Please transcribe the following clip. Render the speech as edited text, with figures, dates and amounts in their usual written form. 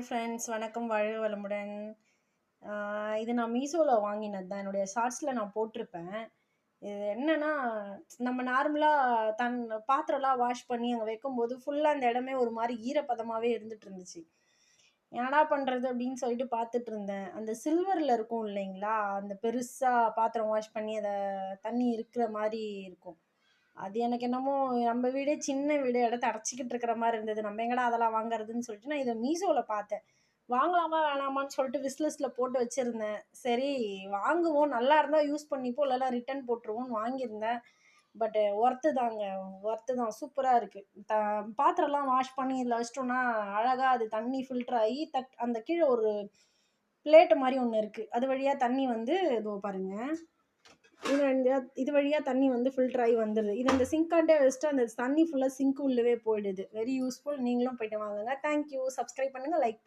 Friends வணக்கம், வாழ்க வளமுடன். இது நான் மீஷோவில் வாங்கினது தான். என்னுடைய ஷார்ட்ஸில் நான் போட்டிருப்பேன். இது என்னன்னா, நம்ம நார்மலாக பாத்திரம்லாம் வாஷ் பண்ணி அங்கே வைக்கும்போது ஃபுல்லாக அந்த இடமே ஒரு மாதிரி ஈரப்பதமாகவே இருந்துட்டு இருந்துச்சு. என்னடா பண்ணுறது அப்படின்னு சொல்லிட்டு பார்த்துட்டு இருந்தேன். அந்த சில்வரில் இருக்கும் இல்லைங்களா, அந்த பெருசாக பாத்திரம் வாஷ் பண்ணி அதை தண்ணி இருக்கிற மாதிரி இருக்கும். அது எனக்கு என்னமோ நம்ம வீடே சின்ன வீடு, இடத்த அடைச்சிக்கிட்டு இருக்கிற மாதிரி இருந்தது. நம்ம எங்கடா அதெல்லாம் வாங்குறதுன்னு சொல்லிட்டு நான் இதை மீஷோவில் பார்த்தேன். வாங்கலாமா வேணாமான்னு சொல்லிட்டு விஸ்லிஸ்ட்டில் போட்டு வச்சுருந்தேன். சரி வாங்குவோம், நல்லா இருந்தால் யூஸ் பண்ணிப்போம், இல்லைனா ரிட்டர்ன் போட்டுருவோம்னு வாங்கியிருந்தேன். பட்டு ஒர்த்து தாங்க, ஒர்த்து தான், சூப்பராக இருக்குது. பாத்திரம்லாம் வாஷ் பண்ணி இதில் வச்சிட்டோம்னா அழகாக அது தண்ணி ஃபில்டர் ஆகி அந்த கீழே ஒரு பிளேட்டு மாதிரி ஒன்று இருக்குது. அது வழியாக தண்ணி வந்து இதோ பாருங்க, இது வழியாக தண்ணி வந்து ஃபில்டர் ஆகி வந்துடுது. இது இந்த சிங்காண்டே வச்சுட்டு அந்த தண்ணி ஃபுல்லாக சிங்க் உள்ளவே போயிடுது. Very useful. நீங்களும் போயிட்டு வாங்குங்க. தேங்க்யூ. சப்ஸ்கிரைப் பண்ணுங்கள், லைக்